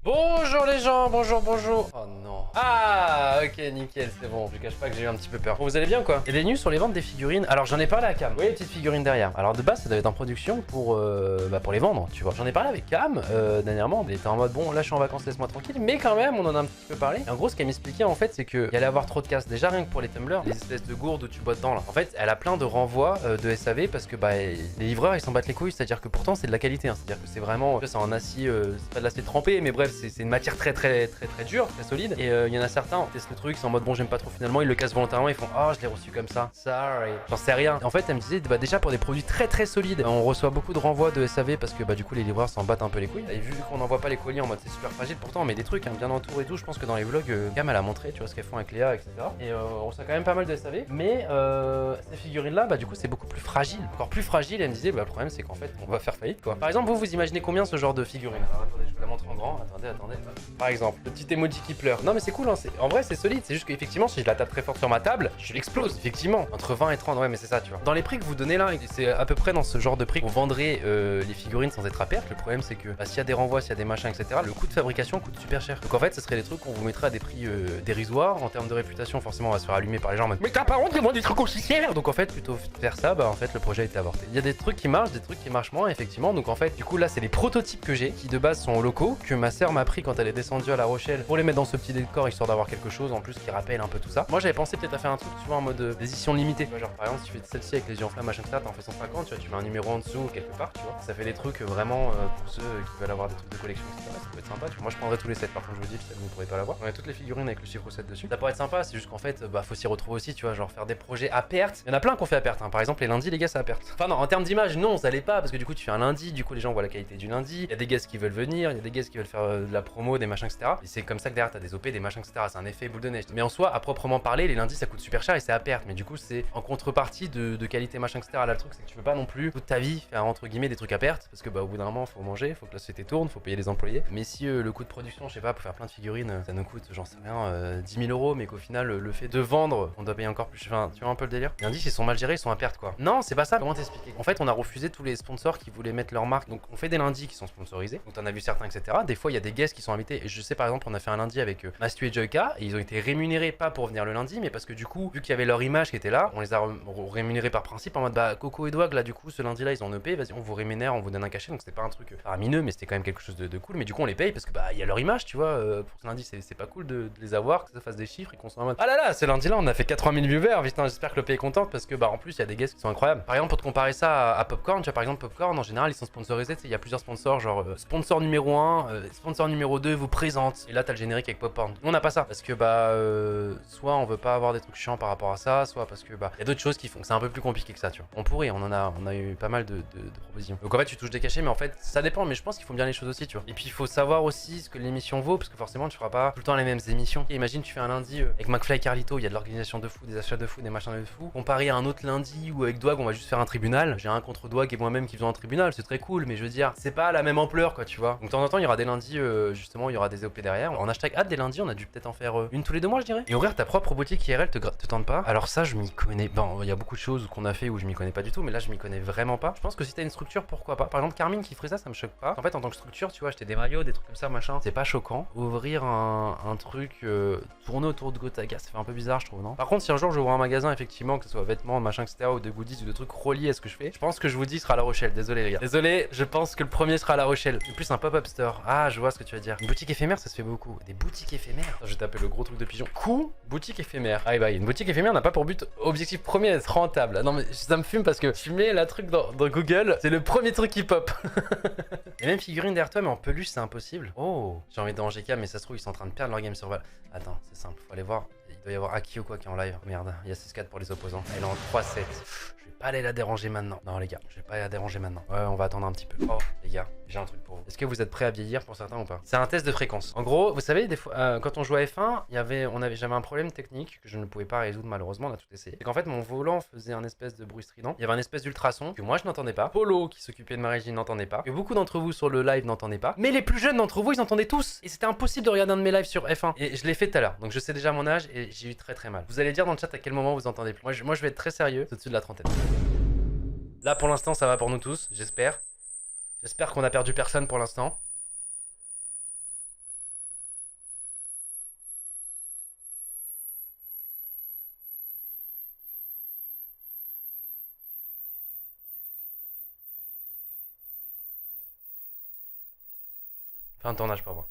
Bonjour les gens, bonjour. Oh non. Ah, ok, nickel, c'est bon. Je cache pas que j'ai eu un petit peu peur. Bon, vous allez bien quoi? Et des news sur les ventes des figurines. Alors j'en ai parlé à Cam. Vous voyez les petites figurines derrière. Alors de base, ça devait être en production pour les vendre, tu vois. J'en ai parlé avec Cam dernièrement. Il était en mode bon, là je suis en vacances, laisse-moi tranquille. Mais quand même, on en a un petit peu parlé. Et en gros, ce qu'elle m'expliquait en fait, c'est qu'il allait avoir trop de casse. Déjà rien que pour les tumblers, les espèces de gourdes où tu bois dedans là. En fait, elle a plein de renvois de SAV parce que les livreurs ils s'en battent les couilles. C'est-à-dire que pourtant c'est de la qualité. Hein. C'est-à-dire que c'est vraiment, c'est en acier, c'est pas de l'acier trempé, mais bref, c'est une matière très dure, très solide. Et il y en a certains, on teste le truc, c'est en mode bon, j'aime pas trop finalement, ils le cassent volontairement, ils font oh, je l'ai reçu comme ça. Sorry. J'en sais rien. En fait, elle me disait, déjà pour des produits très solides, on reçoit beaucoup de renvois de SAV parce que du coup, les livreurs s'en battent un peu les couilles. Et vu qu'on n'envoie pas les colis en mode c'est super fragile, pourtant on met des trucs bien entourés et tout. Je pense que dans les vlogs, Cam elle a montré, tu vois ce qu'elles font avec Léa, etc. Et on reçoit quand même pas mal de SAV. Mais ces figurines là, du coup, c'est beaucoup plus fragile. Encore plus fragile. Elle me disait, le problème c'est qu'en fait, on va faire faillite quoi. Par exemple, vous imaginez combien ce genre de figurine? Alors attendez, je vous la montre en grand. Attendez. Par exemple, le petit emoji qui pleure. Non mais c'est cool, hein, en vrai c'est solide, c'est juste qu'effectivement si je la tape très fort sur ma table, je l'explose, effectivement. Entre 20 et 30, ouais mais c'est ça tu vois. Dans les prix que vous donnez là, c'est à peu près dans ce genre de prix que vous vendrez les figurines sans être à perte. Le problème c'est que s'il y a des renvois, s'il y a des machins, etc., le coût de fabrication coûte super cher. Donc en fait ce serait des trucs qu'on vous mettrait à des prix dérisoires. En termes de réputation forcément on va se faire allumer par les gens en mode mais t'as pas honte de vendre des trucs aussi chers. Donc en fait plutôt faire ça, en fait le projet a été avorté. Il y a des trucs qui marchent, des trucs qui marchent moins effectivement. Donc en fait du coup là c'est les prototypes que j'ai qui de base sont locaux, que ma sœur m'a pris quand elle est descendue à La Rochelle pour les mettre dans ce petit décor histoire d'avoir quelque chose en plus qui rappelle un peu tout ça. Moi j'avais pensé peut-être à faire un truc tu vois en mode édition limitée. Genre par exemple si tu fais celle-ci avec les yeux en flammes machin ça, t'en fais 150, tu vois, tu mets un numéro en dessous quelque part, tu vois. Ça fait des trucs vraiment pour ceux qui veulent avoir des trucs de collection, etc. Ça peut être sympa, tu vois. Moi je prendrais tous les sets, par contre je vous dis, vous ne pourrez pas l'avoir. On a toutes les figurines avec le chiffre 7 dessus. Ça pourrait être sympa, c'est juste qu'en fait faut s'y retrouver aussi, tu vois, genre faire des projets à perte. Il y en a plein qu'on fait à perte, hein. Par exemple les lundis les gars c'est à perte. Enfin non, en termes d'image non ça l'est pas parce que du coup tu fais un lundi, du coup les gens voient la qualité du lundi, il y a des guests qui veulent venir, il y a des guests qui veulent faire de la promo, des machins, etc. Et c'est comme ça que derrière t'as des OP, des machins, etc. C'est un effet boule de neige. Mais en soi, à proprement parler, les lundis ça coûte super cher et c'est à perte. Mais du coup, c'est en contrepartie de qualité, machin, etc. Là, le truc, c'est que tu peux pas non plus toute ta vie faire entre guillemets des trucs à perte parce que au bout d'un moment, faut manger, faut que la société tourne, faut payer les employés. Mais si le coût de production, je sais pas, pour faire plein de figurines, ça nous coûte, j'en sais rien, 10 000 €, mais qu'au final, le fait de vendre, on doit payer encore plus. Enfin, tu vois un peu le délire. Les lundis, ils sont mal gérés, ils sont à perte quoi. Non, c'est pas ça. Comment t'expliquer? En fait, on a refusé tous les sponsors qui voulaient mettre leur marque. Donc, on fait des lundis qui sont sponsorisés. Donc, t'en as vu certains, etc. Des fois, il y a des guests qui sont invités. Et je sais par exemple, on a fait un lundi avec Mastu et Joyka et ils ont été rémunérés pas pour venir le lundi mais parce que du coup vu qu'il y avait leur image qui était là, on les a rémunérés par principe en mode Coco et Dwag là du coup ce lundi là ils ont EP, vas-y on vous rémunère, on vous donne un cachet. Donc c'était pas un truc faramineux mais c'était quand même quelque chose de cool. Mais du coup on les paye parce que il y a leur image tu vois. Pour ce lundi c'est pas cool de les avoir, que ça fasse des chiffres et qu'on soit en mode ah là ce lundi là on a fait 80 000 viewers, putain j'espère que le P est contente parce que en plus il y a des guests qui sont incroyables. Par exemple pour te comparer ça à Popcorn, tu vois par exemple Popcorn en général ils sont sponsorisés, il y a plusieurs sponsors genre sponsor numéro 1, sponsor numéro 2 vous présente et là t'as le générique avec Popcorn. Nous on n'a pas ça parce que soit on veut pas avoir des trucs chiants par rapport à ça, soit parce que y a d'autres choses qui font que c'est un peu plus compliqué que ça tu vois. On pourrait, on a eu pas mal de propositions. Donc en fait tu touches des cachets mais en fait ça dépend, mais je pense qu'ils font bien les choses aussi tu vois. Et puis il faut savoir aussi ce que l'émission vaut parce que forcément tu feras pas tout le temps les mêmes émissions. Et imagine tu fais un lundi avec McFly et Carlito, il y a de l'organisation de fou, des achats de fou, des machins de fou. Comparé à un autre lundi où avec Dwag on va juste faire un tribunal. J'ai un contre Dwag et moi-même qui faisons un tribunal, c'est très cool mais je veux dire c'est pas la même ampleur quoi tu vois. Donc de temps en temps il y aura des lundis justement il y aura des OP derrière. En hashtag hâte des lundis on a dû peut-être en faire une tous les 2 mois je dirais. Et ouvrir ta propre boutique IRL te tente pas? Alors ça je m'y connais. Bon il y a beaucoup de choses qu'on a fait où je m'y connais pas du tout mais là je m'y connais vraiment pas. Je pense que si t'as une structure pourquoi pas. Par exemple Carmine qui ferait ça me choque pas. En fait en tant que structure tu vois acheter des maillots, des trucs comme ça machin, c'est pas choquant. Ouvrir un truc tourner autour de Gotaga ça fait un peu bizarre je trouve non. Par contre si un jour j'ouvre un magasin effectivement que ce soit vêtements machin etc ou de goodies ou de trucs reliés à ce que je fais, je pense que je vous dis sera à La Rochelle. Désolé les gars. Désolé, je pense que le premier sera à La Rochelle. Et plus un pop-up store. Ah je vois ce que tu vas dire. Une boutique éphémère ça se fait beaucoup. Des boutiques éphémères. Je vais taper le gros truc de pigeon. Boutique éphémère. Ah une boutique éphémère n'a pas pour but objectif premier d'être rentable. Non mais ça me fume parce que tu mets la truc dans Google, c'est le premier truc qui pop. Et même figurine derrière toi mais en peluche c'est impossible. Oh j'ai envie de ranger Cam mais ça se trouve ils sont en train de perdre leur game sur Val. Attends c'est simple, faut aller voir. Il doit y avoir Aki ou quoi qui est en live. Merde, il y a 6-4 pour les opposants. Elle est en 3-7. Je vais pas aller la déranger maintenant. Non les gars, je vais pas aller la déranger maintenant. Ouais on va attendre un petit peu. Oh les gars, j'ai un truc pour vous. Est-ce que vous êtes prêts à vieillir pour certains ou pas? C'est un test de fréquence. En gros, vous savez, des fois, quand on jouait à F1, j'avais un problème technique que je ne pouvais pas résoudre malheureusement, on a tout essayé. C'est qu'en fait, mon volant faisait un espèce de bruit strident. Il y avait un espèce d'ultrason que moi je n'entendais pas. Polo qui s'occupait de ma régie n'entendait pas. Que beaucoup d'entre vous sur le live n'entendaient pas. Mais les plus jeunes d'entre vous, ils entendaient tous. Et c'était impossible de regarder un de mes lives sur F1. Et je l'ai fait tout à l'heure. Donc je sais déjà mon âge et j'ai eu très mal. Vous allez dire dans le chat à quel moment vous entendez plus. Moi je vais être très sérieux, c'est au-dessus de la trentaine. Là pour l'instant ça va pour nous tous, j'espère. J'espère qu'on a perdu personne pour l'instant. Fin de tournage pour moi.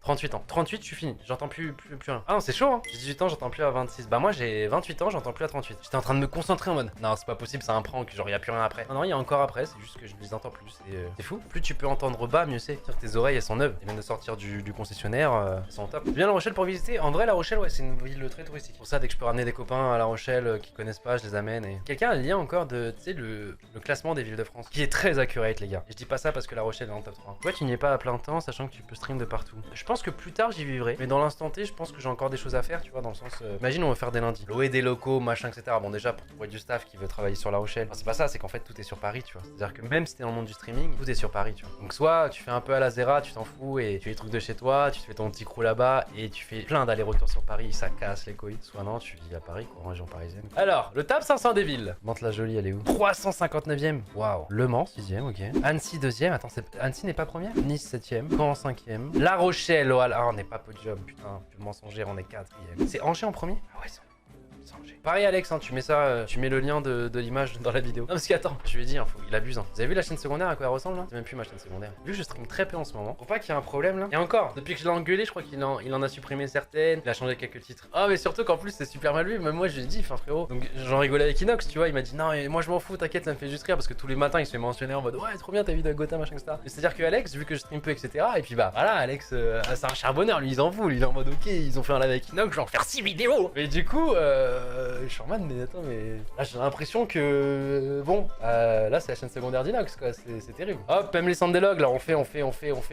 38 ans. 38, je suis fini. J'entends plus rien. Ah non, c'est chaud, hein. J'ai 18 ans, j'entends plus à 26. Bah, moi, j'ai 28 ans, j'entends plus à 38. J'étais en train de me concentrer en mode. Non, c'est pas possible, c'est un prank. Genre, y a plus rien après. Non, non, il y a encore après. C'est juste que je les entends plus. C'est fou. Plus tu peux entendre bas, mieux c'est. C'est-à-dire que tes oreilles, elles sont neuves. Elles viennent de sortir du concessionnaire. Elles sont top. Bien La Rochelle pour visiter. En vrai, La Rochelle, ouais, c'est une ville très touristique. Pour ça, dès que je peux ramener des copains à La Rochelle qui connaissent pas, je les amène. Et quelqu'un a le lien encore de, tu sais, le classement des villes de France. Qui est très accurate, les gars. Et je dis pas ça parce que La Rochelle est en top 3. Ouais, tu n'y es pas à plein temps, sachant que tu peux stream de partout. Je pense que plus tard, j'y vivrai. Mais dans l'instant T, je pense que j'ai encore des choses à faire, tu vois, dans le sens. Imagine, on veut faire des lundis. Louer des locaux, machin, etc. Bon, déjà, pour trouver du staff qui veut travailler sur La Rochelle. Enfin, c'est pas ça, c'est qu'en fait, tout est sur Paris, tu vois. C'est-à-dire que même si t'es dans le monde du streaming, tout est sur Paris, tu vois. Donc, soit tu fais un peu à la Zera, tu t'en fous et tu fais les trucs de chez toi, tu te fais ton petit crew là-bas et tu fais plein d'allers-retours sur Paris, ça casse les couilles. Soit non, tu vis à Paris, quoi, en région parisienne. Alors, le top 500 des villes. Mantes-la-Jolie, elle est où? 359ème. Waouh. Le Mans, 6ème, ok. Annecy, 2ème. Attends, Annecy n'est pas première? Nice, 7ème. Caen, 5ème. La Rochelle, oh, ah, on n'est pas podium, putain. Mensongère, on est 4ème. C'est Angers en premier? Ah ouais, c'est Angers. Pareil Alex, hein, tu mets ça, tu mets le lien de l'image dans la vidéo. Non parce qu'attends, je lui ai dit, hein, il abuse. Hein. Vous avez vu la chaîne secondaire à quoi elle ressemble là? C'est même plus ma chaîne secondaire. Vu que je stream très peu en ce moment, faut pas qu'il y ait un problème là. Et encore, depuis que je l'ai engueulé, je crois qu'il en a supprimé certaines, il a changé quelques titres. Ah mais surtout qu'en plus c'est super mal vu, même moi je lui ai dit, enfin frérot. Donc j'en rigolais avec Inox, tu vois, il m'a dit non mais moi je m'en fous, t'inquiète, ça me fait juste rire parce que tous les matins il se fait mentionner en mode ouais trop bien ta vidéo Gotha machin etc. C'est-à-dire que Alex, vu que je stream peu etc. Et puis bah voilà, Alex c'est un charbonneur, lui il s'en fout, lui il est en mode ok, ils ont fait un live avec Inox, je vais en faire 6 vidéos. Et du coup, je suis en mode mais attends mais là j'ai l'impression que bon là c'est la chaîne secondaire d'Inox quoi, c'est terrible. Hop, même les Sandelogs là on fait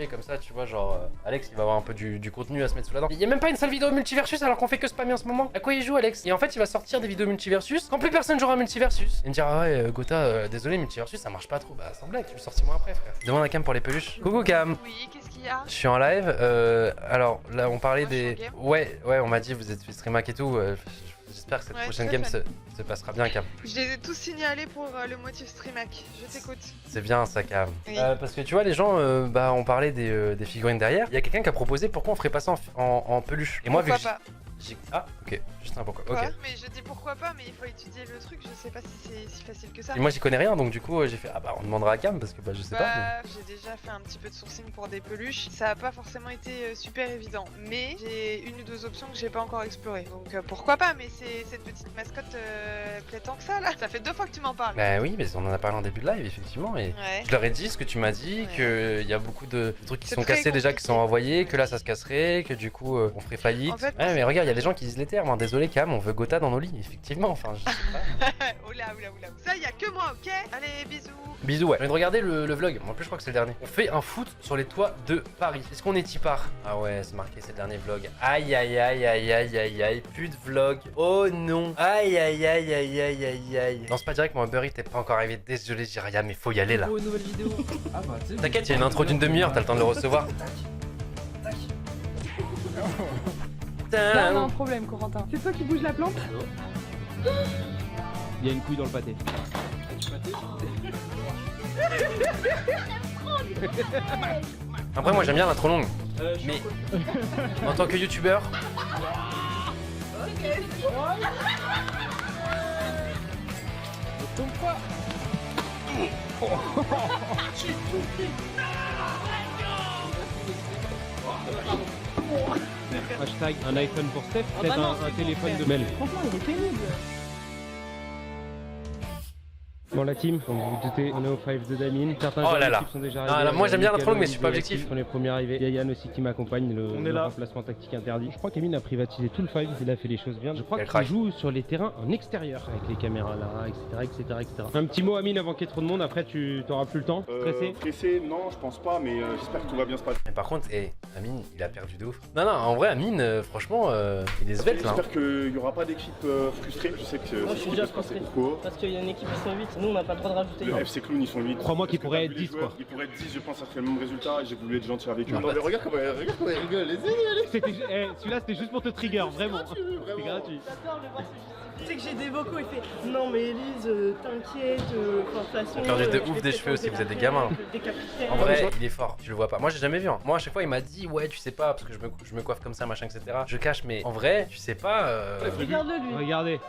comme ça tu vois genre Alex il va avoir un peu du contenu à se mettre sous la dent. Il y a même pas une seule vidéo multiversus alors qu'on fait que spammer en ce moment. À quoi il joue Alex? Et en fait il va sortir des vidéos multiversus quand plus personne jouera multiversus. Il me dira ah ouais Gotha désolé multiversus ça marche pas trop. Bah sans blague tu le sortis moi après frère. Demande à Cam pour les peluches. Coucou Cam. Oui qu'est-ce qu'il y a? Je suis en live, alors là on parlait des... Ouais on m'a dit vous êtes streamac et tout, j'espère que cette prochaine game se passera bien Cam. Je les ai tous signalés pour le motif streamac, je t'écoute. C'est bien ça Cam. Oui. Parce que tu vois les gens, bah on parlait des figurines derrière, il y a quelqu'un qui a proposé pourquoi on ferait pas ça en peluche. Et moi vu que ah ok, juste un pourquoi. Quoi Ok. Mais je dis pourquoi pas, mais il faut étudier le truc, je sais pas si c'est si facile que ça. Et moi j'y connais rien donc du coup j'ai fait ah bah on demandera à Cam parce que bah je sais pas. J'ai déjà fait un petit peu de sourcing pour des peluches, ça a pas forcément été super évident, mais j'ai une ou deux options que j'ai pas encore explorées. Donc pourquoi pas, mais c'est cette petite mascotte plaît tant que ça là. Ça fait 2 fois que tu m'en parles. Bah oui mais on en a parlé en début de live effectivement et Ouais. je leur ai dit ce que tu m'as dit, qu'il y a beaucoup de trucs qui C'est sont très cassés déjà qui sont compliqué. envoyés, que là ça se casserait, que du coup on ferait faillite. En fait, ouais mais regarde il y a des gens qui disent les termes, hein. Désolé Cam, on veut Gotha dans nos lits, effectivement, enfin je sais pas. oula. Ça y a que moi, ok? Allez, bisous. Bisous ouais. J'ai envie de regarder le vlog, en plus je crois que c'est le dernier. On fait un foot sur les toits de Paris. Est-ce qu'on est typard? Ah ouais c'est marqué c'est le dernier vlog. Aïe aïe aïe aïe aïe aïe aïe, plus de vlog. Oh non. Aïe aïe aïe aïe aïe aïe aïe. Lance pas direct, mon Uber Eats t'es pas encore arrivé, désolé Jiraya mais faut y aller là. Une nouvelle vidéo. Ah bah tu sais. T'inquiète, il y a une intro d'une demi-heure, t'as le temps de le recevoir. Là, on a un problème, Corentin. C'est toi qui bouge la plante? Il y a une couille dans le pâté. Après moi j'aime bien l'intro longue. Mais en tant que youtubeur. Hashtag un iPhone pour Steph, peut-être un téléphone de Mel. Franchement, il est pénible. Bon la team, comme vous vous doutez, on est au 5 de Damien. Certains Oh là là. sont déjà Ah, arrivés. là, moi, j'aime bien la Nickel, longue, mais je suis pas Olivier, objectif. Yacine sont les premiers arrivés. Il y a Yann aussi qui m'accompagne, On est le là. remplacement tactique interdit. Je crois qu'Amine a privatisé tout le 5, il a fait les choses bien. Je crois Quel qu'il crack. joue sur les terrains en extérieur, avec les caméras là, etc. Un petit mot Amine avant qu'il y ait trop de monde, après tu t'auras plus le temps. Stressé? Pressé, non, je pense pas, mais j'espère que tout va bien se passer. Mais par contre, Amine, il a perdu de ouf. Non, en vrai, Amine, franchement, il est svelte là. hein. J'espère qu'il n'y aura pas d'équipe frustrée. Je sais que Moi, je suis déjà se passer. frustré. Pourquoi Parce qu'il y a une équipe qui sont 8, nous on n'a pas le droit de rajouter. Le FC Clown, ils sont 8. Crois-moi qu'ils pourraient être 10 quoi. Ils pourraient être 10, je pense, ça serait le même résultat. J'ai voulu être gentil avec eux. Non, mais regarde comment ils rigolent. Celui-là c'était juste pour te trigger, vraiment. C'est gratuit. J'adore le voir se justifier. Tu sais que j'ai des vocaux, il fait non mais Elise, t'inquiète, enfin de toute façon. Perdu de ouf des cheveux aussi, vous êtes des gamins. En vrai, il est fort, tu le vois pas. Moi, j'ai jamais vu. Hein. Moi, à chaque fois, il m'a dit, ouais, tu sais pas, parce que je me coiffe comme ça, machin, etc. Je cache, mais en vrai, tu sais pas. Regarde-le lui. Regardez.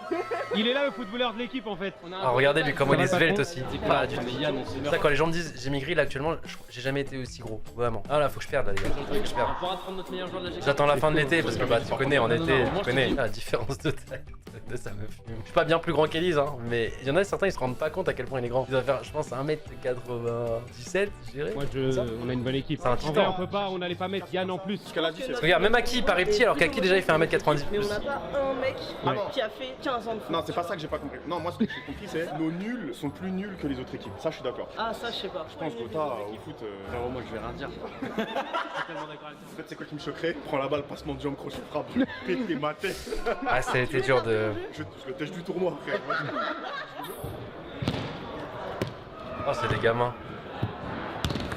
Il est là le footballeur de l'équipe en fait. Alors, regardez lui comment il est svelte aussi. Pas du tout. Yann, C'est ça, quand les gens me disent, j'ai maigri là actuellement, j'ai jamais été aussi gros. Vraiment. Ah là, faut que je perde là, les gars. Faut que je perde. On pourra prendre notre meilleur joueur de la GK. J'attends la fin de l'été parce que bah tu connais en été, tu connais la différence de taille. Ça me fume. Je suis pas bien plus grand qu'Elise, hein, mais il y en a certains ils se rendent pas compte à quel point il est grand. Il doit faire, je pense, 1m97, je dirais. Moi, on a une bonne équipe. C'est un En titan. vrai, on peut pas, on allait pas mettre Yann en plus. Ce qu'elle a dit, c'est Regarde, même Aki il paraît petit alors qu'Aki déjà il fait 1m90 Mais plus. on n'a pas un mec Ouais. qui a fait 15 ans de foot. Non, c'est pas ça que j'ai pas compris. Non, moi ce que j'ai compris, c'est nos nuls sont plus nuls que les autres équipes. Ça, je suis d'accord. Ah ça je sais pas. Je pense qu'Ota, au foot, Moi, je vais rien dire. en fait, c'est quoi qui me choquerait? Prends la balle, passement de jambe, crochet, frappe, je pète tes matés. Ah, ça a été dur de. Je le tèche du tournoi, frère. Oh, c'est des gamins.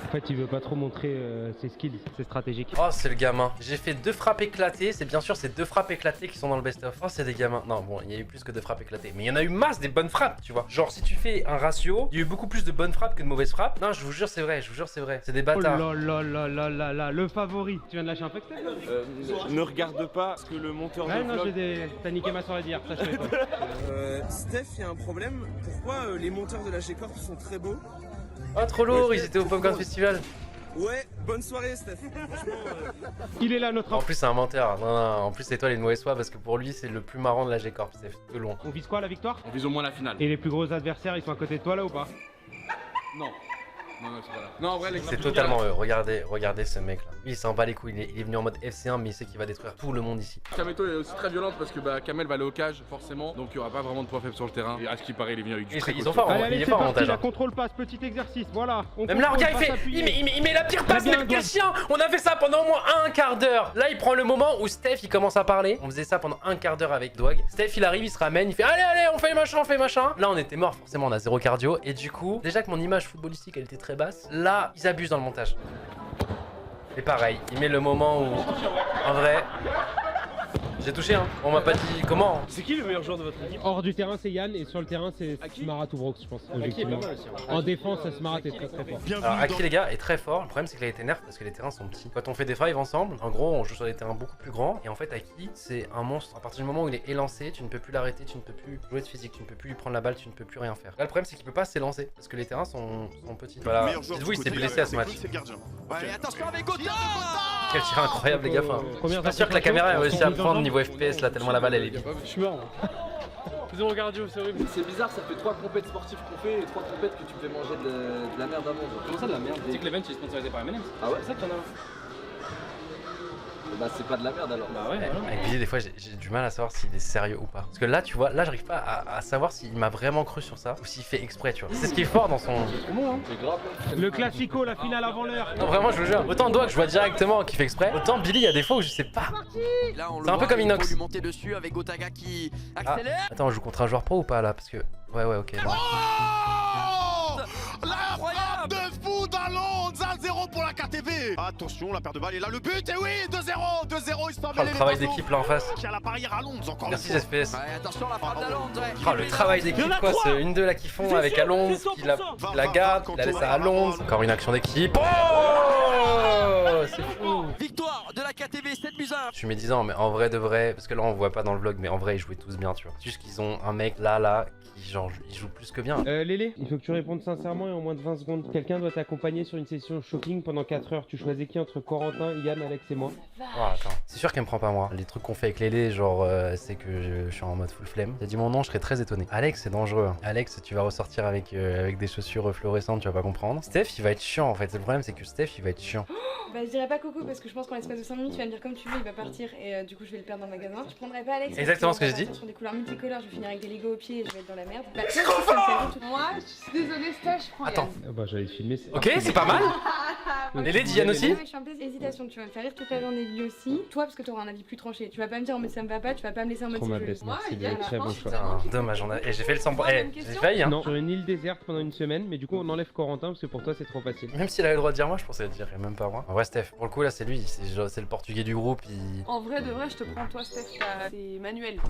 En fait, il veut pas trop montrer ses skills, ses stratégiques. Oh, c'est le gamin. J'ai fait 2 frappes éclatées. C'est bien sûr ces 2 frappes éclatées qui sont dans le best-of. Oh, c'est des gamins. Non, bon, il y a eu plus que 2 frappes éclatées. Mais il y en a eu masse des bonnes frappes, tu vois. Genre, si tu fais un ratio, il y a eu beaucoup plus de bonnes frappes que de mauvaises frappes. Non, je vous jure, c'est vrai. Je vous jure, c'est vrai. C'est des Oh bâtards. là là là là là là, le favori. Tu viens de lâcher un fuck Ne regarde pas ce que le monteur Ouais, de non, vlog... t'as niqué ma soirée d'hier, ça je savais pas. Steph, il y a un problème. Pourquoi les monteurs de la G-Corp sont très beaux? Oh, trop lourd. Ils étaient au Popcorn Festival. Ouais, bonne soirée Steph. Franchement, Il est là, notre En enfant. plus, c'est un menteur. Non, non, en plus, c'est toi, il est de mauvaise foi parce que pour lui, c'est le plus marrant de la G-Corp. C'est tout loin. On vise quoi, la victoire? On vise au moins la finale. Et les plus gros adversaires, ils sont à côté de toi là ou pas? Non. Non, c'est pas là. Non, en vrai, les C'est totalement eux. Regardez ce mec là. Lui, il s'en bat les couilles. Il est venu en mode FC1, mais il sait qu'il va détruire tout le monde ici. Kameto est aussi très violente parce que bah, Kamel va aller au cage, forcément. Donc il n'y aura pas vraiment de point faible sur le terrain. Et à ce qui paraît, il est venu avec du très Ils sont costaud. forts. Allez, Il allez, est c'est fort en parti, montage. la Hein. contrôle passe, petit exercice, voilà. On Même là, contrôle, regarde, passe appuyé. il met la pire passe, Très bien, mais quel Doig. chien. On a fait ça pendant au moins un quart d'heure. Là, il prend le moment où Steph, il commence à parler. On faisait ça pendant un quart d'heure avec Doig. Steph, il arrive, il se ramène, il fait allez, on fait machin, on fait machin. Là, on était mort, forcément, on a 0 cardio. Et du coup, déjà que mon image footballistique, elle était très basse, là, ils abusent dans le montage. Et pareil, il met le moment où, en vrai, j'ai touché, hein. On m'a pas dit comment. C'est qui le meilleur joueur de votre équipe? Hors du terrain, c'est Yann, et sur le terrain, c'est Smarat ou Brox, je pense. Objectivement. En défense, Smarat est très très fort. Alors, Aki, les gars, est très fort. Le problème, c'est qu'il a été nerf parce que les terrains sont petits. Quand on fait des fives ensemble, en gros, on joue sur des terrains beaucoup plus grands. Et en fait, Aki, c'est un monstre. À partir du moment où il est élancé, tu ne peux plus l'arrêter, tu ne peux plus jouer de physique, tu ne peux plus lui prendre la balle, tu ne peux plus rien faire. Là, le problème, c'est qu'il peut pas s'élancer parce que les terrains sont petits. Voilà. Dites-vous, il s'est blessé à ce match. C'est le gardien. Attention avec Gota. Quel tir incroyable, les gars. Enfin, je suis pas sûr que la impressions, caméra ait réussi à mise en prendre jambe. niveau FPS là, tellement la balle elle est vite. Je suis mort là. Faisons au cardio, c'est horrible. C'est bizarre, ça fait 3 compètes sportives qu'on fait et 3 compètes que tu fais manger de la merde avant. Comment ça de la merde? Tu sais que l'event il est sponsorisé par M&M's. Ah ouais? C'est ça qu'il y en a. Bah c'est pas de la merde alors. Bah ouais, voilà. Avec Billy, des fois, j'ai du mal à savoir s'il est sérieux ou pas. Parce que là, tu vois, là, j'arrive pas à savoir s'il m'a vraiment cru sur ça ou s'il fait exprès, tu vois. C'est ce qui est fort dans son. C'est grave. Le classico, la finale avant l'heure. Non, vraiment, je vous jure. Autant Doig, je vois directement qu'il fait exprès. Autant Billy, il y a des fois où je sais pas. Là, on le C'est un peu voit, comme il Inox. faut lui monter dessus avec Gotaga qui accélère. Attends, on joue contre un joueur pro ou pas là? Parce que. Ouais, ok. Bon. La frappe de fou d'Alonso, 1-0 pour la KTV. Attention, la paire de balles est là, le but, et oui, 2-0, 2-0, il se Oh, le travail d'équipe là en face. Qui a la barrière à Alonso, encore une Merci fois. FPS. Ouais, attention la frappe d'Alonso. Ouais. Oh, le travail d'équipe, quoi, c'est une deux là qu'ils font avec Alonso, qui la garde, qui la laisse à Alonso. Encore une action d'équipe. Oh, c'est fou. Victoire de la KTV 7-1. Je suis médisant, mais en vrai de vrai, parce que là on voit pas dans le vlog, mais en vrai ils jouaient tous bien, tu vois. C'est juste qu'ils ont un mec là, qui genre, il joue plus que bien. Lélé, il faut que tu répondes sincèrement et en moins de 20 secondes. Quelqu'un doit t'accompagner sur une session shopping pendant 4 heures. Tu choisis qui entre Corentin, Yann, Alex et moi? Oh, attends. C'est sûr qu'elle me prend pas moi. Les trucs qu'on fait avec Lélé, genre, c'est que je suis en mode full flemme. T'as dit mon nom, je serais très étonné. Alex, c'est dangereux. Hein. Alex, tu vas ressortir avec des chaussures fluorescentes, tu vas pas comprendre. Steph, il va être chiant en fait. Le problème, c'est que Steph, il va être chiant. Bah je dirais pas Coco parce que je pense qu'en l'espace de 5 minutes tu vas me dire comme tu veux, il va partir et du coup je vais le perdre dans le magasin. Je prendrais pas Alex. Exactement parce ce que qu'on j'ai va dit. partir sur des couleurs multicolores, je vais finir avec des Lego au pied et je vais être dans la merde. Bah, C'est trop fort. Moi, je suis désolée Steph, je prends Attends. Bah j'allais te filmer. Ok, c'est pas mal. Lélé, Diane aussi. Je suis un peu hésitation, tu vas me faire rire toute la journée lui aussi. Toi parce que t'auras un avis plus tranché, tu vas pas me dire mais ça me va pas, tu vas pas me laisser en mode Trop ma si je- baisse, merci. Ouais, Léa, très bon choix. Putain, dommage, j'ai fait le 100. Troisième J'ai question. failli, hein. Non, sur une île déserte pendant une semaine, mais du coup on enlève Corentin parce que pour toi c'est trop facile. Même s'il avait le droit de dire moi, je pensais le dire, et même pas moi. En vrai, Steph, pour le coup, là, c'est lui, c'est le portugais du groupe. En vrai de vrai, je te prends toi Steph, c'est Manuel.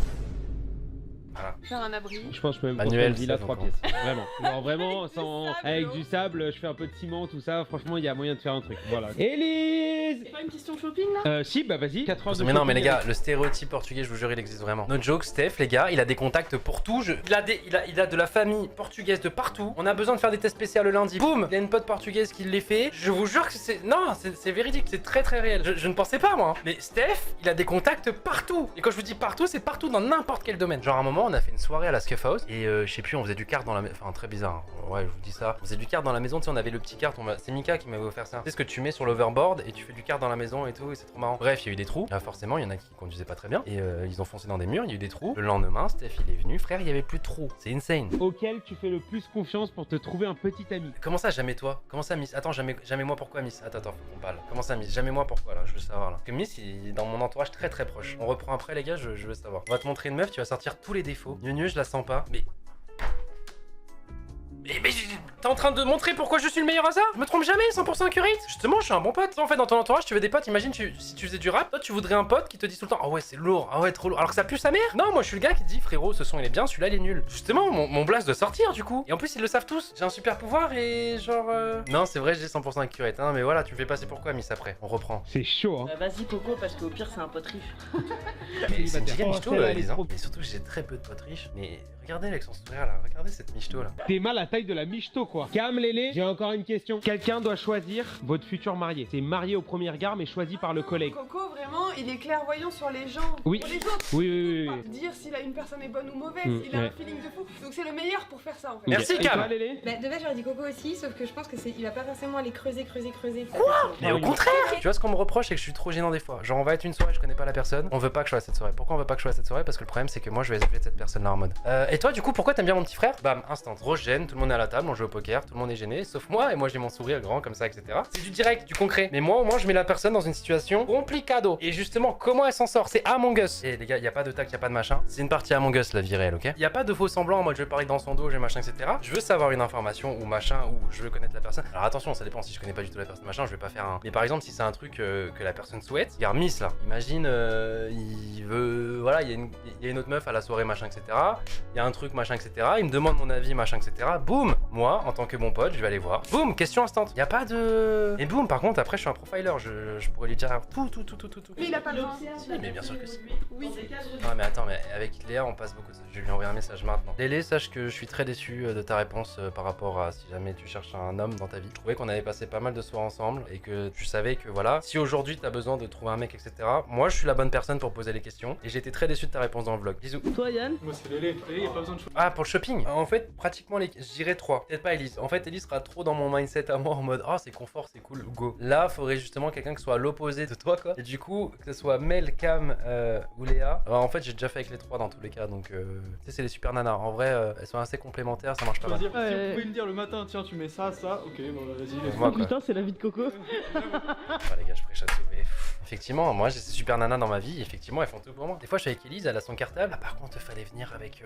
Voilà. Faire un abri. Je pense que je peux même Manuel, construire une villa ça, 3 donc, pièces. Vraiment. Alors vraiment, sans... sable, avec non. du sable, je fais un peu de ciment, tout ça. Franchement, il y a moyen de faire un truc. Voilà. Élise. C'est pas une question shopping là? Si, bah vas-y. 4 heures de Mais non, mais les shopping. gars, le stéréotype portugais, je vous jure, il existe vraiment. No joke, Steph, les gars, il a des contacts pour tout. Il a de la famille portugaise de partout. On a besoin de faire des tests spéciaux le lundi. Boum, il y a une pote portugaise qui les fait. Je vous jure que c'est. Non, c'est véridique, c'est très très réel. Je ne pensais pas, moi. Mais Steph, il a des contacts partout. Et quand je vous dis partout, c'est partout dans n'importe quel domaine. Genre, à un moment, on a fait une soirée à la Scuff House. Et je sais plus, on faisait du kart dans la maison. Enfin, très bizarre. Hein. Ouais, je vous dis ça. On faisait du kart dans la maison. Tu sais, on avait le petit kart. C'est Mika qui m'avait offert ça. Tu sais ce que tu mets sur l'overboard et tu fais du kart dans la maison et tout. Et c'est trop marrant. Bref, il y a eu des trous. Là, forcément, il y en a qui conduisaient pas très bien. Et ils ont foncé dans des murs. Il y a eu des trous. Le lendemain, Steph, il est venu. Frère, il y avait plus de trous. C'est insane. Auquel tu fais le plus confiance pour te trouver un petit ami. Comment ça, jamais toi? Comment ça, Miss? Attends, jamais moi, pourquoi, Miss? Attends, faut qu'on parle. Comment ça, Miss? Jamais moi, pourquoi, là? Je veux savoir, là. Parce que Miss, il est dans mon entourage très très proche. On reprend après, les gars, je veux savoir. On va te montrer une meuf, tu vas sortir tous les défauts. Gneu, je la sens pas. Mais t'es en train de montrer pourquoi je suis le meilleur à ça? Je me trompe jamais, 100% accurate. Justement, je suis un bon pote. En fait, dans ton entourage, tu veux des potes. Imagine, si tu faisais du rap, toi, tu voudrais un pote qui te dit tout le temps: ah ouais, c'est lourd, ah ouais, trop lourd. Alors que ça pue sa mère. Non, moi, je suis le gars qui dit: frérot, ce son il est bien, celui-là il est nul. Justement, mon blast doit sortir du coup. Et en plus, ils le savent tous. J'ai un super pouvoir et genre. Non, c'est vrai, j'ai 100% accurate. Hein, mais voilà, tu me fais passer pourquoi, Miss, après. On reprend. C'est chaud, hein. Vas-y Coco, parce qu'au pire c'est un pote riche. Mais c'est une giga michto, celle-là, Elise. elle est Hein. trop- Mais surtout, j'ai très peu de potes riches. Mais regardez avec son sourire là, regardez cette michto là. T'es mal à la taille de la michto, quoi. Cam, Lélé, j'ai encore une question. Quelqu'un doit choisir votre futur marié. C'est marié au premier regard, mais choisi par le collègue. Coco, vraiment, il est clairvoyant sur les gens. Oui. Pour les autres. Oui. Dire si une personne est bonne ou mauvaise, il a ouais. un feeling de fou. Donc c'est le meilleur pour faire ça en fait. Merci, Et Cam. toi, Lélé? Bah, de base j'aurais dit Coco aussi, sauf que je pense que il va pas forcément aller creuser. Mais au contraire, tu vois ce qu'on me reproche, c'est que je suis trop gênant des fois. Genre on va être une soirée, je connais pas la personne, on veut pas que je sois à cette soirée. Pourquoi on veut pas que je sois à cette soirée? Parce que le problème c'est que moi je vais être cette personne là en mode. Et toi du coup pourquoi t'aimes bien mon petit frère? Bam, instant, grosse gêne, tout le monde est à la table, on joue au poker, tout le monde est gêné, sauf moi et moi j'ai mon sourire grand comme ça, etc. C'est du direct, du concret. Mais moi au moins je mets la personne dans une situation complicado. Et justement comment elle s'en sort? C'est Among Us. Et les gars, y a pas de tac, y a pas de machin. C'est une partie Among Us la vie réelle, ok? Y a pas de faux semblant en mode je vais parler dans son dos, j'ai machin, etc. Je veux savoir une information ou machin ou je veux connaître la personne. Alors attention, ça dépend si je connais pas du tout la personne machin, je vais pas faire un. Mais par exemple si c'est un truc que la personne souhaite, regarde Miss là, imagine il veut, voilà, il y a une autre meuf à la soirée machin, etc. Il y a un truc machin, etc. Il me demande mon avis machin, etc. Boum, moi en tant que bon pote, je vais aller voir. Boum, question instant. Y a pas de. Et boum, par contre après je suis un profiler, je pourrais lui dire tout. Mais il a pas le droit. Si, mais bien sûr que si. Oui. Ah mais attends, mais avec Léa on passe beaucoup de... Je vais lui envoyer un message maintenant. Lélé, sache que je suis très déçu de ta réponse par rapport à si jamais tu cherches un homme dans ta vie. Je trouvais qu'on avait passé pas mal de soirs ensemble et que tu savais que voilà, si aujourd'hui t'as besoin de trouver un mec, etc. Moi je suis la bonne personne pour poser les questions et j'ai été très déçu de ta réponse dans le vlog. Bisous. Toi Yann? Moi c'est Lélé, y a pas besoin de Ah, pour le shopping? En fait, pratiquement les... Je dirais 3. Peut-être pas Elise. En fait, Elise sera trop dans mon mindset à moi en mode oh c'est confort, c'est cool, go. Là, faudrait justement quelqu'un qui soit à l'opposé de toi quoi. Et du coup, que ce soit Mel, Cam ou Léa. Alors, en fait, j'ai déjà fait avec les 3 dans tous les cas, donc tu sais, c'est les super nanas. En vrai, elles sont assez complémentaires, ça marche pas mal. Si vous pouvez me dire le matin, tiens, tu mets ça, ok, bon, vas-y. Moi, quoi. Putain, c'est la vie de Coco. Ah, les gars, je prêche à tout, mais effectivement, moi j'ai ces super nanas dans ma vie, effectivement, elles font tout pour moi. Des fois, je suis avec Elise, elle a son cartable. Ah, par contre, fallait venir avec.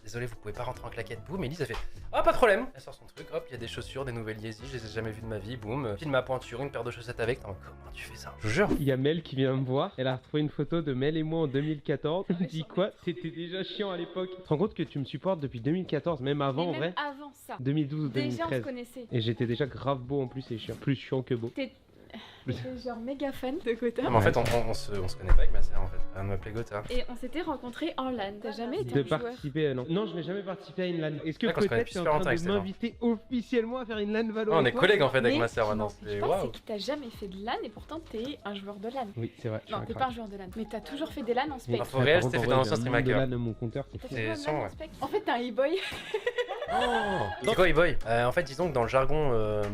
Désolé, vous pouvez pas rentrer en claquette. Boum, Elise, elle fait ah, pas de problème. Elle sort son truc, hop, il y a des chaussures, des nouvelles Yeezy, je les ai jamais vues de ma vie. Boum, file ma pointure, une paire de chaussettes avec. Comment tu fais ça? Je vous jure. Il y a Mel qui vient me voir. Elle a retrouvé une photo de Mel et moi en 2014. Elle me dit quoi? C'était déjà chiant à l'époque. Tu te rends compte que tu me supportes depuis 2014, même avant en Mais vrai? même avant ça. 2012 ou Déjà on 2013. se connaissait. Et j'étais déjà grave beau en plus et chiant. Plus chiant que beau. T'étais genre méga fan de Gotha. Non, mais en fait, on se connaît pas avec ma sœur en fait. Elle m'appelait Gotha. Et on s'était rencontrés en LAN. T'as jamais été De un joueur? participer, non. Non, je n'ai jamais participé à une LAN. Est-ce que Ouais, qu'on se connaît peut-être depuis tu es en super train longtemps avec de Stéphane. m'inviter officiellement à faire une LAN Valo? On est avec moi? collègues en fait avec Mais ma sœur ce qui maintenant. n'empêche C'est pas, waouh. c'est que t'as jamais fait de LAN et pourtant t'es un joueur de LAN. Oui, c'est vrai. je suis Non, un t'es crack. pas un joueur de LAN. Mais t'as toujours fait des LAN en spec. Info réel, c'était fait dans l'ancien un stream nombre de hacker. LAN, mon compteur, c'est T'as fou. fait C'est quoi, un LAN ouais. en spec? En fait, t'es un e-boy. C'est quoi e-boy? En fait, disons que dans le jargon,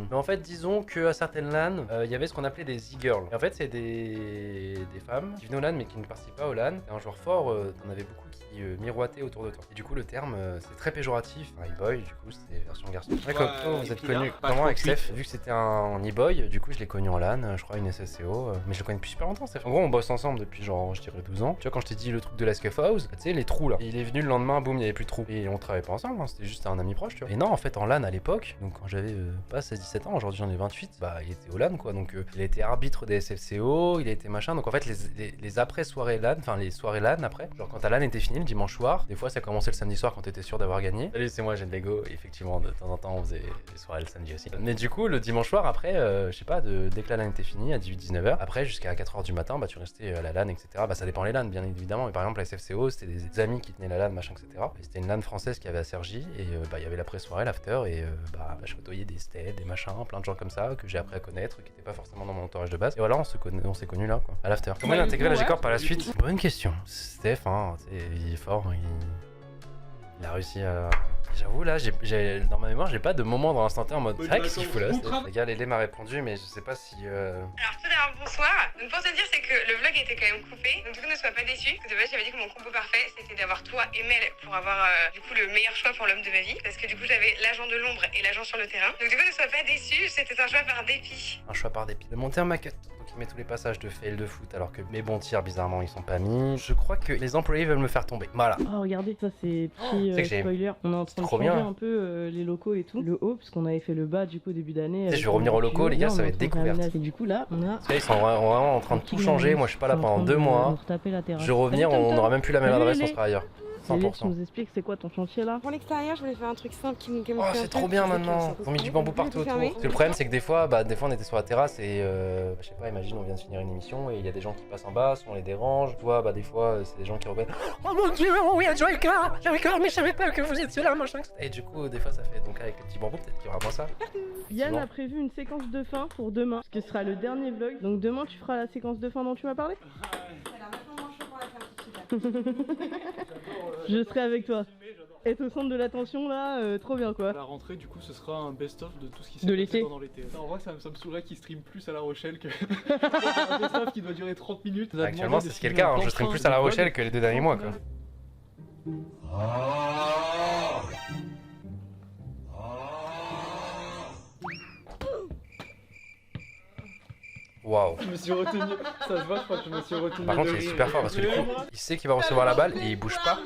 mais en fait, disons que à certaines LAN, il y avait ce qu'on appelait des e-girls. Et en fait, c'est des femmes qui venaient au LAN mais qui ne participent pas au LAN. Et un joueur fort, t'en avais beaucoup qui miroitaient autour de toi. Et du coup, le terme, c'est très péjoratif. Un e-boy, du coup, c'est version garçon. Ouais, comme vous êtes connu comment avec Steph? Vu que c'était un e-boy, du coup, je l'ai connu en LAN, je crois une SSCO, mais je le connais depuis super longtemps, Steph. En gros, on bosse ensemble depuis genre, je dirais 12 ans. Tu vois, quand je t'ai dit le truc de la Scuff House, tu sais, les trous là. Et il est venu le lendemain, boum, il y avait plus de trous. Et on travaillait pas ensemble, hein, c'était juste un ami proche, tu vois. Et non, en fait, en LAN à l'époque, donc quand j'avais pas 16-17 ans, aujourd'hui j'en ai 28, bah il était au LAN quoi. Donc il été arbitre des SFCO, il a été machin. Donc en fait, les après-soirées LAN, enfin les soirées LAN après, genre quand ta LAN était finie le dimanche soir, des fois ça commençait le samedi soir quand t'étais sûr d'avoir gagné. Salut, c'est moi, j'ai de Lego. Et effectivement, de temps en temps, on faisait les soirées le samedi aussi. Mais du coup, le dimanche soir après, je sais pas, dès que la LAN était finie, à 18-19h, après jusqu'à 4h du matin, bah tu restais à la LAN, etc. Bah ça dépend les LAN, bien évidemment. Mais par exemple, la SFCO, c'était des amis qui tenaient la LAN, machin, etc. Et c'était une LAN française qui avait à Cergy. Et bah il y avait l'après-soirée, l'after. Et bah je côtoyais des steads, des machins, plein de gens comme ça que j'ai appris à connaître, qui n'étaient pas forcément dans mon entourage de base. Et voilà, on s'est connus là, quoi, à l'after. Comment il a intégré la G-Corp par la suite? Bonne question. Steph, hein, il est fort, il a réussi à... J'avoue là, dans ma mémoire, j'ai pas de moment dans l'instant T en mode c'est vrai qu'est-ce qu'il fout là. Les gars, Lélé m'a répondu, mais je sais pas si. Alors tout d'abord bonsoir. Donc pour te dire, c'est que le vlog était quand même coupé. Donc du coup, ne sois pas déçu. De base, j'avais dit que mon combo parfait, c'était d'avoir toi et Mel pour avoir du coup le meilleur choix pour l'homme de ma vie. Parce que du coup, j'avais l'agent de l'ombre et l'agent sur le terrain. Donc du coup, ne sois pas déçu. C'était un choix par dépit. Un choix par dépit. De monter un maquette. Donc il met tous les passages de fail de foot, alors que mes bons tirs, bizarrement, ils sont pas mis. Je crois que les employés veulent me faire tomber. Voilà. Oh regardez, ça c'est petit spoiler. On est en train de changer un peu les locaux et tout. Le haut, parce qu'on avait fait le bas du coup début d'année. Je vais revenir aux locaux, les gars, ça va être découverte. Et du coup là, on a. Parce qu'ils sont vraiment en train de tout changer. Moi, je suis pas là pendant 2 mois. Je vais revenir, on aura même plus la même adresse, on sera ailleurs. 100%. Tu nous expliques c'est quoi ton chantier là? Pour l'extérieur, je voulais faire un truc simple qui me Oh, c'est trop bien maintenant. Ils ont mis du bambou partout autour. Le problème, c'est que des fois, on était sur la terrasse et je sais pas, imagine, on vient de finir une émission et il y a des gens qui passent en bas, on les dérange. Tu vois, des fois, c'est des gens qui reviennent. Oh mon dieu, oui, Joyka, mais je savais pas que vous étiez là, machin. Et du coup, des fois, ça fait donc avec le petit bambou, peut-être qu'il y aura moins ça. Yann a prévu une séquence de fin pour demain, parce que ce sera le dernier vlog. Donc demain, tu feras la séquence de fin dont tu m'as parlé? Je serai avec toi. Être au centre de l'attention là, trop bien quoi. La rentrée du coup ce sera un best-of de tout ce qui s'est passé pendant l'été. En vrai ça me saoulerait qu'ils streament plus à La Rochelle que un best-of qui doit durer 30 minutes. Actuellement c'est ce qui est le cas, je stream plus à La Rochelle que les 2 derniers mois quoi. Waouh. Je me suis retenu, ça se voit, je crois que je me suis retenu. Par contre, il est super fort parce que du coup, il sait qu'il va recevoir la balle et il bouge pas.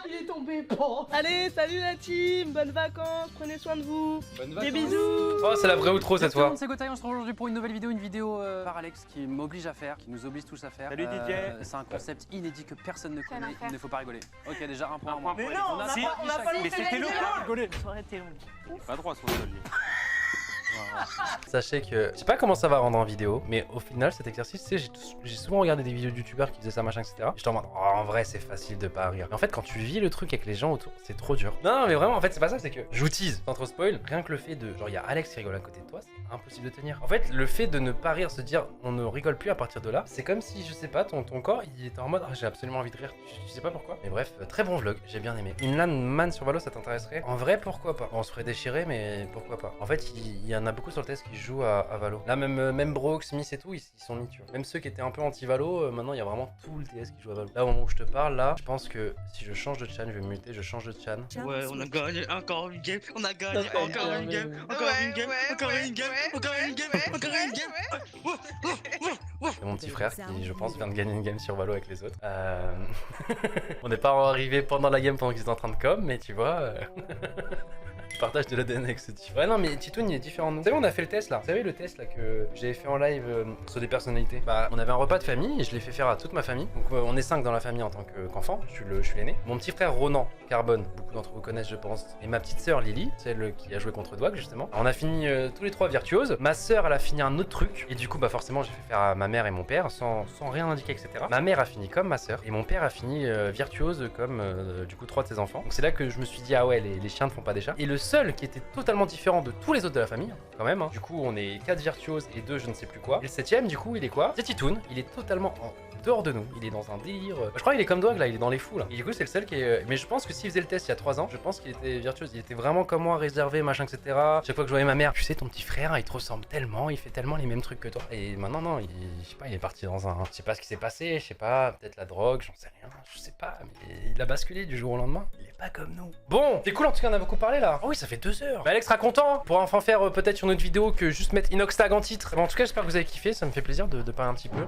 Il est tombé. Bon. Allez, salut la team, bonnes vacances, prenez soin de vous. Des bisous. Oh, c'est la vraie outro cette fois. C'est Gotaï, on se retrouve aujourd'hui pour une nouvelle vidéo, par Alex qui m'oblige à faire, qui nous oblige tous à faire. Salut DJ. C'est un concept inédit que personne ne connaît, il ne faut pas rigoler. Ok, déjà un point en moins. Mais non, on a pas mais c'était le cas. Rigoler. Ça aurait été long. Pas droit sur le sol. Sachez que je sais pas comment ça va rendre en vidéo, mais au final cet exercice, tu sais, j'ai souvent regardé des vidéos de youtubeurs qui faisaient ça machin, etc. J'étais en mode oh, en vrai c'est facile de pas rire. Mais en fait quand tu vis le truc avec les gens autour, c'est trop dur. Non mais vraiment en fait c'est pas ça, c'est que je vous tease sans trop spoil. Rien que le fait de genre il y a Alex qui rigole à côté de toi, c'est impossible de tenir. En fait le fait de ne pas rire, se dire on ne rigole plus à partir de là, c'est comme si je sais pas ton corps il était en mode j'ai absolument envie de rire. Je sais pas pourquoi. Mais bref, très bon vlog, j'ai bien aimé. Une LAN man sur Valo, ça t'intéresserait? En vrai pourquoi pas? On se ferait déchirer mais pourquoi pas? En fait il y en a beaucoup sur le test qui jouent à Valo. Là même Brox, Smith et tout, ils sont mis tu vois. Même ceux qui étaient un peu anti-Valo, maintenant il y a vraiment tout le TS qui joue à Valo. Là au moment où je te parle, là, je pense que si je change de chan, je vais me muter, je change de chan. Ouais, on a gagné encore une game, on a gagné encore une game, encore une game, encore une game, encore une game, encore une game. C'est mon petit frère qui, je pense, vient de gagner une game sur Valo avec les autres. On n'est pas arrivé pendant la game pendant qu'ils étaient en train de com, mais tu vois... Je partage de l'ADN avec ce type. Ouais non mais Titoun il est différent de nous. Vous savez on a fait le test là. Vous savez le test là que j'avais fait en live sur des personnalités. Bah on avait un repas de famille et je l'ai fait faire à toute ma famille. Donc on est 5 dans la famille en tant qu'enfant. Je suis l'aîné. Mon petit frère Ronan Carbone, beaucoup d'entre vous connaissent je pense. Et ma petite sœur Lily, celle qui a joué contre Dwag justement. On a fini tous les 3 virtuoses. Ma sœur elle a fini un autre truc. Et du coup bah forcément j'ai fait faire à ma mère et mon père sans rien indiquer etc. Ma mère a fini comme ma sœur. Et mon père a fini virtuose comme du coup 3 de ses enfants. Donc c'est là que je me suis dit ah ouais les chiens ne font pas des chats. Et le seul qui était totalement différent de tous les autres de la famille, quand même. Hein. Du coup, on est 4 virtuoses et 2 je ne sais plus quoi. Et le 7ème, du coup, il est quoi? C'est Titoun. Il est totalement en dehors de nous. Il est dans un délire. Je crois qu'il est comme Dwag là, il est dans les fous là. Et du coup, c'est le seul qui est. Mais je pense que s'il faisait le test il y a 3 ans, je pense qu'il était virtuose. Il était vraiment comme moi, réservé, machin, etc. Chaque fois que je voyais ma mère, tu sais, ton petit frère, il te ressemble tellement, il fait tellement les mêmes trucs que toi. Et maintenant, non, je sais pas, il est parti dans un. Je sais pas ce qui s'est passé, je sais pas, peut-être la drogue, j'en sais rien, je sais pas. Mais il a basculé du jour au lendemain. Il est pas comme nous. Bon, c'est cool en tout cas, on a beaucoup parlé là. Oh oui, ça fait 2 heures. Bah, Alex sera content pour enfin faire peut-être une autre vidéo que juste mettre Inox Tag en titre. Bon, en tout cas, j'espère que vous avez kiffé, ça me fait plaisir de parler un petit peu.